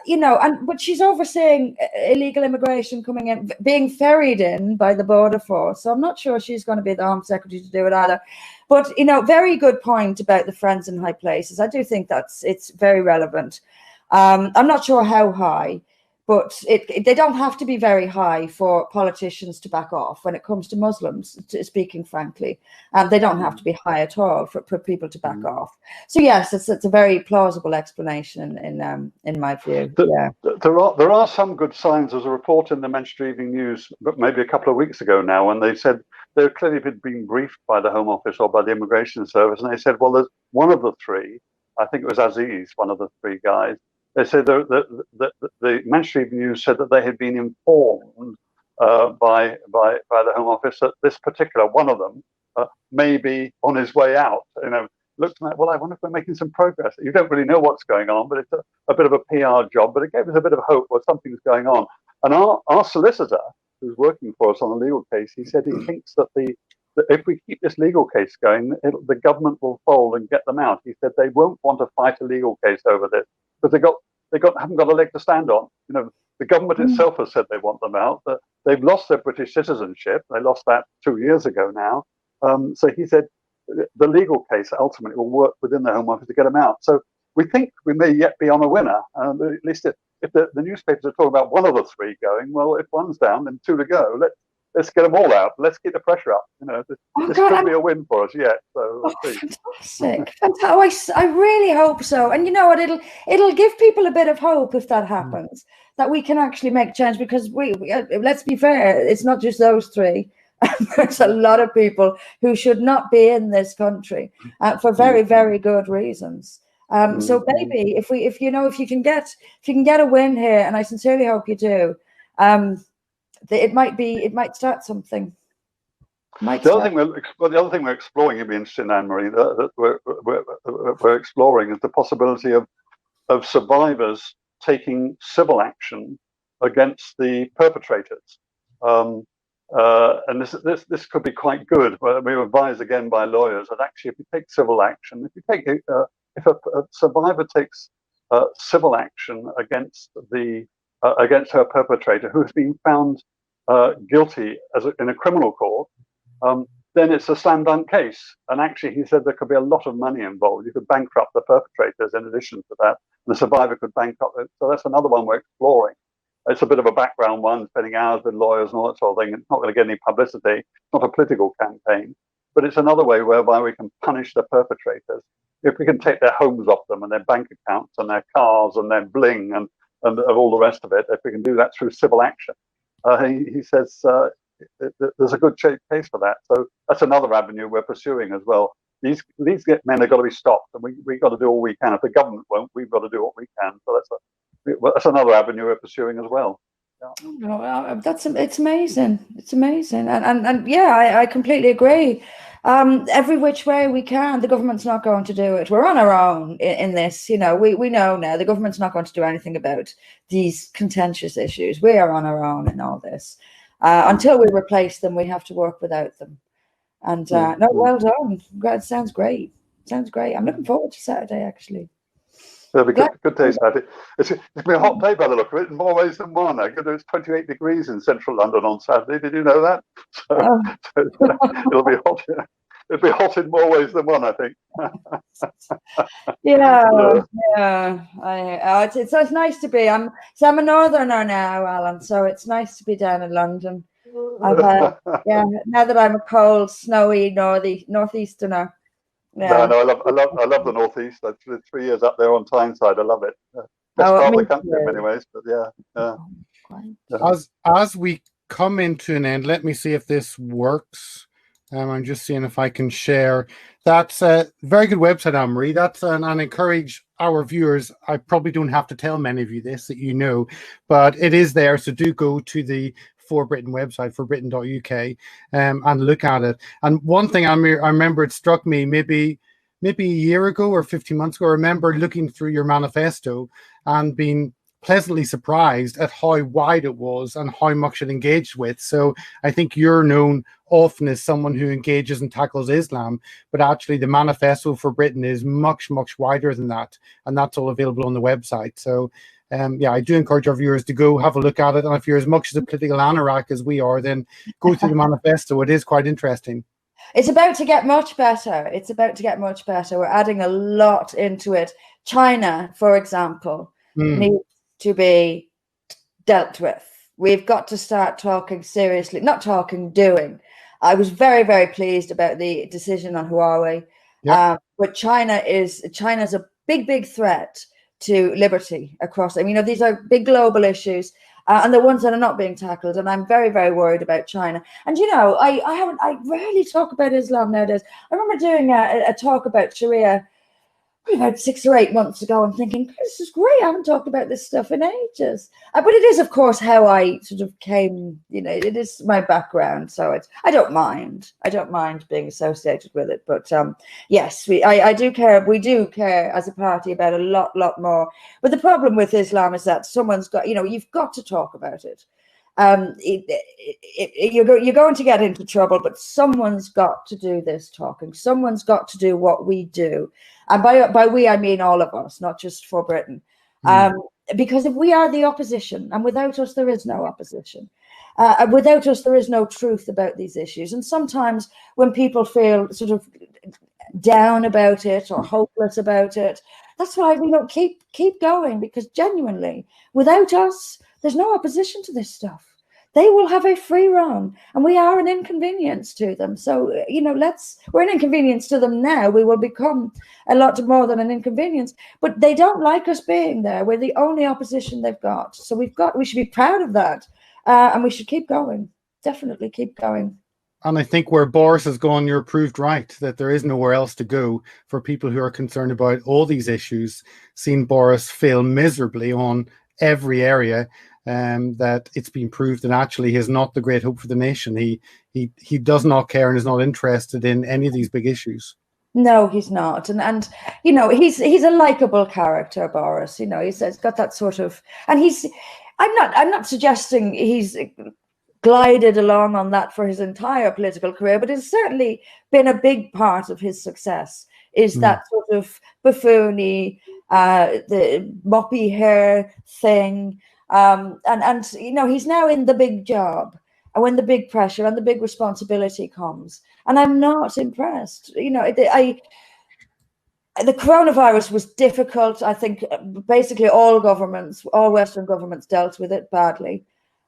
You know, but she's overseeing illegal immigration coming in, being ferried in by the Border Force. So I'm not sure she's going to be the Home Secretary to do it either. But, you know, very good point about the friends in high places. I do think it's very relevant. I'm not sure how high, but they don't have to be very high for politicians to back off when it comes to Muslims, speaking frankly. They don't have to be high at all for people to back off. So yes, it's a very plausible explanation in my view. There are some good signs. There's a report in the Manchester Evening News, but maybe a couple of weeks ago now, and they said they're clearly been briefed by the Home Office or by the Immigration Service, and they said, well, there's one of the three, I think it was Aziz, one of the three guys. They said the Manchester Evening News said that they had been informed by the Home Office that this particular one of them may be on his way out. Looked like, well, I wonder if we're making some progress. You don't really know what's going on, but it's a bit of a PR job. But it gave us a bit of hope that something's going on. And our solicitor, who's working for us on a legal case, he said he thinks that if we keep this legal case going, the government will fold and get them out. He said they won't want to fight a legal case over this because they haven't got a leg to stand on. The government itself has said they want them out. They've lost their British citizenship. They lost that 2 years ago now. So he said the legal case ultimately will work within the Home Office to get them out. So we think we may yet be on a winner. At least if the newspapers are talking about one of the three going, well, if one's down, then two to go. Let's get them all out. Let's keep the pressure up. This could be a win for us yet. So fantastic! I really hope so. And you know what? It'll give people a bit of hope if that happens, that we can actually make change. Because we let's be fair, it's not just those three. There's a lot of people who should not be in this country for very, very good reasons. So maybe if you can get a win here, and I sincerely hope you do, it might start something. The other thing we're exploring, you'd be interested in, Anne-Marie, that we're exploring is the possibility of survivors taking civil action against the perpetrators. And this could be quite good. We were advised again by lawyers that actually, if you take civil action, if a survivor takes civil action against her perpetrator who has been found guilty in a criminal court, then it's a slam dunk case. And actually, he said there could be a lot of money involved. You could bankrupt the perpetrators in addition to that. And the survivor could bankrupt it. So that's another one we're exploring. It's a bit of a background one, spending hours with lawyers and all that sort of thing. It's not going to get any publicity. It's not a political campaign, but it's another way whereby we can punish the perpetrators. If we can take their homes off them and their bank accounts and their cars and their bling and all the rest of it, if we can do that through civil action, he says there's a good case for that. So that's another avenue we're pursuing as well. These men have got to be stopped, and we've got to do all we can. If the government won't, we've got to do what we can. So that's another avenue we're pursuing as well. Yeah. It's amazing. It's amazing, and yeah, I completely agree. Every which way we can, the government's not going to do it. We're on our own in this. We know now the government's not going to do anything about these contentious issues. We are on our own in all this. Until we replace them, we have to work without them. And well done. It sounds great. Sounds great. I'm looking forward to Saturday, actually. It'll be good day, Saturday. It's been a hot day by the look of it in more ways than one. It's 28 degrees in central London on Saturday. Did you know that? So it'll be hot. It'll be hot in more ways than one, I think. Yeah. It's nice to be. I'm a northerner now, Alan. So it's nice to be down in London. Now that I'm a cold, snowy northeasterner. Yeah. No, I love the northeast. I did 3 years up there on Tyneside. I love it. Best part of the country in many ways, but yeah. As we come into an end, let me see if this works. I'm just seeing if I can share. That's a very good website, Anne-Marie. That's and encourage our viewers. I probably don't have to tell many of you this, that but it is there. So do go to the For Britain website, forbritain.uk, and look at it. And one thing I remember, it struck me maybe a year ago or 15 months ago. I remember looking through your manifesto and being pleasantly surprised at how wide it was and how much it engaged with. So I think you're known often as someone who engages and tackles Islam, but actually the manifesto for Britain is much, much wider than that. And that's all available on the website. So I do encourage our viewers to go have a look at it. And if you're as much as a political anorak as we are, then go through the manifesto. It is quite interesting. It's about to get much better. We're adding a lot into it. China, for example, needs to be dealt with. We've got to start talking seriously, not talking, doing. I was very, very pleased about the decision on Huawei. Yeah. But China's a big, big threat to liberty across. I mean, these are big global issues, and the ones that are not being tackled. And I'm very, very worried about China. And I rarely talk about Islam nowadays. I remember doing a talk about Sharia about 6 or 8 months ago and thinking, this is great. I haven't talked about this stuff in ages. But it is, of course, how I sort of came, it is my background. So I don't mind. I don't mind being associated with it. But yes, I do care. We do care as a party about a lot more. But the problem with Islam is that someone's got, you've got to talk about it. You're going to get into trouble, but someone's got to do this talking. Someone's got to do what we do, and by we I mean all of us, not just for Britain. Because if we are the opposition, and without us there is no opposition, without us there is no truth about these issues. And sometimes when people feel sort of down about it or hopeless about it, that's why keep going, because genuinely, without us, there's no opposition to this stuff. They will have a free run, and we are an inconvenience to them. So, we're an inconvenience to them now. We will become a lot more than an inconvenience, but they don't like us being there. We're the only opposition they've got. So we should be proud of that. And we should keep going. Definitely keep going. And I think where Boris has gone, you're proved right, that there is nowhere else to go for people who are concerned about all these issues. Seen Boris fail miserably on every area, that it's been proved that actually he is not the great hope for the nation. He does not care and is not interested in any of these big issues. No, he's not. And he's a likable character, Boris. He's got that sort of, and I'm not suggesting he's glided along on that for his entire political career, but it's certainly been a big part of his success, is that sort of buffoony, the moppy hair thing. And he's now in the big job, and when the big pressure and the big responsibility comes, and I'm not impressed. The coronavirus was difficult. I think basically all Western governments dealt with it badly.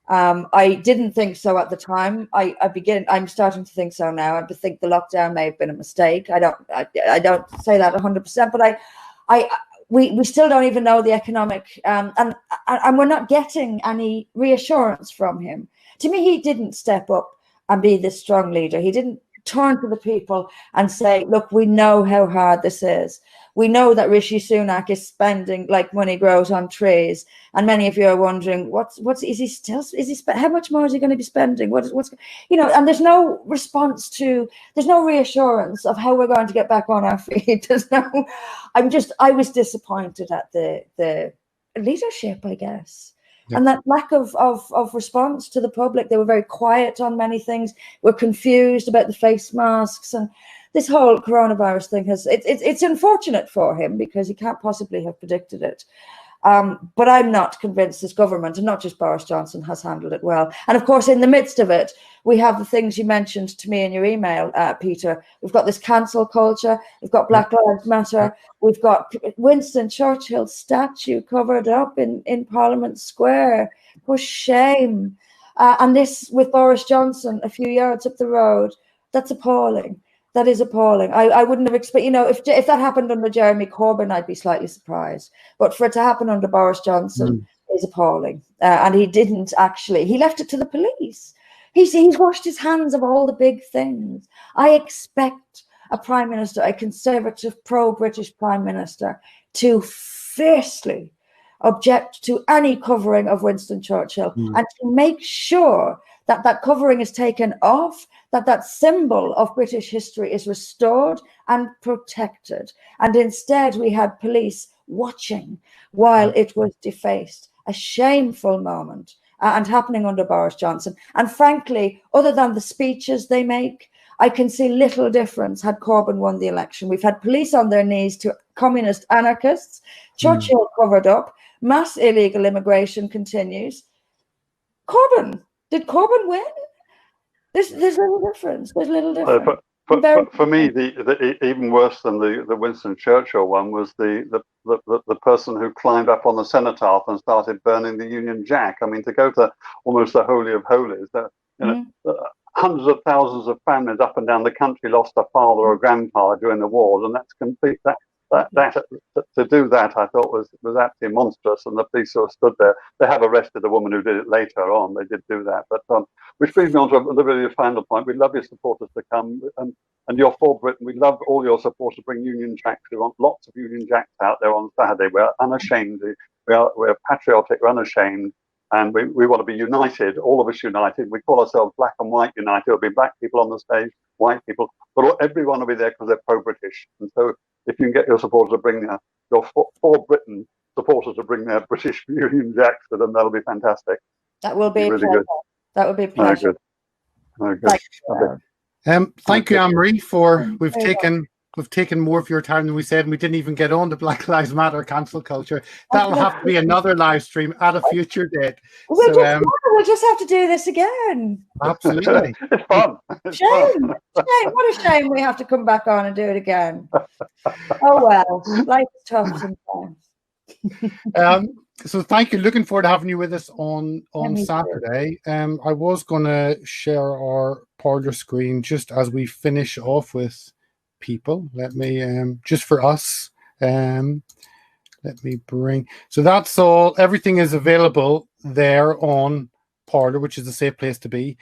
I didn't think so at the time. I'm starting to think so now. I think the lockdown may have been a mistake. I don't say that 100%, but we still don't even know the economic, and we're not getting any reassurance from him. To me, he didn't step up and be this strong leader. He didn't turn to the people and say, look, we know how hard this is. We know that Rishi Sunak is spending like money grows on trees. And many of you are wondering, how much more is he going to be spending? And there's no response there's no reassurance of how we're going to get back on our feet. I was disappointed at the leadership, I guess. Yeah. And that lack of response to the public. They were very quiet on many things. We're confused about the face masks, and this whole coronavirus thing it's unfortunate for him because he can't possibly have predicted it. But I'm not convinced this government, and not just Boris Johnson, has handled it well. And of course, in the midst of it, we have the things you mentioned to me in your email, Peter. We've got this cancel culture. We've got Black Lives Matter. We've got Winston Churchill's statue covered up in Parliament Square. For shame. And this with Boris Johnson a few yards up the road. That's appalling. That is appalling. I wouldn't have expected, if that happened under Jeremy Corbyn, I'd be slightly surprised. But for it to happen under Boris Johnson is appalling. And he didn't actually, he left it to the police. He's washed his hands of all the big things. I expect a prime minister, a conservative, pro-British prime minister, to fiercely object to any covering of Winston Churchill and to make sure that covering is taken off, that symbol of British history is restored and protected. And instead we had police watching while it was defaced. A shameful moment and happening under Boris Johnson. And frankly, other than the speeches they make, I can see little difference had Corbyn won the election. We've had police on their knees to communist anarchists. Churchill covered up. Mass illegal immigration continues. Did Corbyn win? There's little difference. There's little difference. For me, even worse than the Winston Churchill one was the person who climbed up on the cenotaph and started burning the Union Jack. I mean, to go to almost the Holy of Holies, hundreds of thousands of families up and down the country lost a father or grandfather during the wars, and that's complete. To do that, I thought was absolutely monstrous. And the police sort of stood there. They have arrested the woman who did it later on. They did do that, but which brings me on to the really final point. We'd love your supporters to come, and you're for Britain. We'd love all your supporters to bring Union Jacks. We want lots of Union Jacks out there on Saturday. We're unashamed. We're patriotic. We're unashamed. And we want to be united, all of us united. We call ourselves Black and White United. There'll be black people on the stage, white people, but everyone will be there because they're pro-British. And so if you can get your supporters to bring your for Britain supporters to bring their British Union Jacks with them, that'll be fantastic. That will be really good. That would be a pleasure. Very good. Thank you, Anne-Marie, for we've taken more of your time than we said, and we didn't even get on to Black Lives Matter cancel culture. That'll have to be another live stream at a future date. We'll just have to do this again. Absolutely. It's fun. Shame. What a shame we have to come back on and do it again. Oh well, life's tough sometimes. So thank you. Looking forward to having you with us on Saturday. I was going to share our Parler screen just as we finish off with people. Let me just for us. Let me bring. So that's all. Everything is available there on Parler, which is a safe place to be.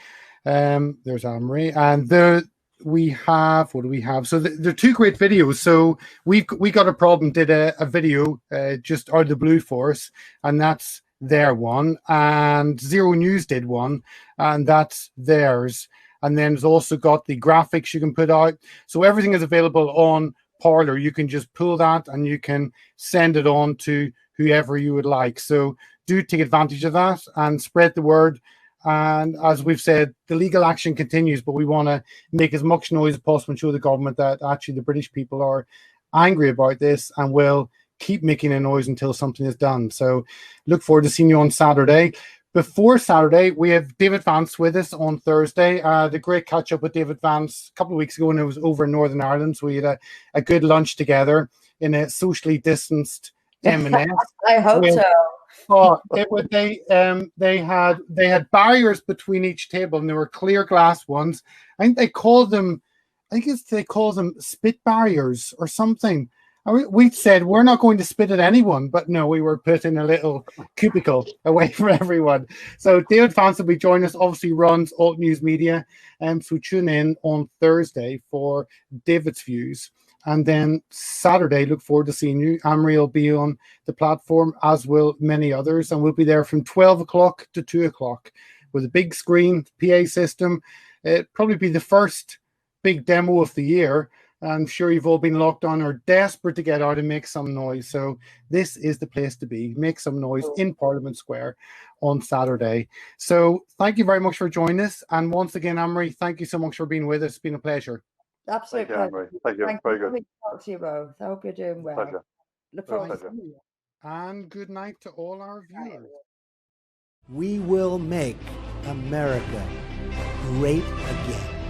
There's Anne-Marie, and there we have. What do we have? So there are two great videos. So we got a problem. Did a video just out of the blue for us, and that's their one. And Zero News did one, and that's theirs. And then it's also got the graphics you can put out. So everything is available on Parler. You can just pull that and you can send it on to whoever you would like. So do take advantage of that and spread the word. And as we've said, the legal action continues, but we want to make as much noise as possible and show the government that actually the British people are angry about this and will keep making a noise until something is done. So look forward to seeing you on Saturday. Before Saturday, we have David Vance with us on Thursday. The great catch up with David Vance a couple of weeks ago when it was over in Northern Ireland. So we had a good lunch together in a socially distanced M&S. I hope so. Oh, they had barriers between each table, and they were clear glass ones. I think they call them spit barriers or something. We said we're not going to spit at anyone, but no, we were put in a little cubicle away from everyone. So David Vance will be joining us, obviously runs Alt News Media. So tune in on Thursday for David's views. And then Saturday, look forward to seeing you. Anne-Marie will be on the platform, as will many others. And we'll be there from 12 o'clock to 2 o'clock with a big screen, PA system. It'll probably be the first big demo of the year. I'm sure you've all been locked on or desperate to get out and make some noise. So this is the place to be. Make some noise in Parliament Square on Saturday. So thank you very much for joining us. And once again, Anne-Marie, thank you so much for being with us. It's been a pleasure. Absolutely. Thank you. Very good. To talk to you both. I hope you're doing well. Pleasure. Look forward to seeing you. And good night to all our viewers. We will make America great again.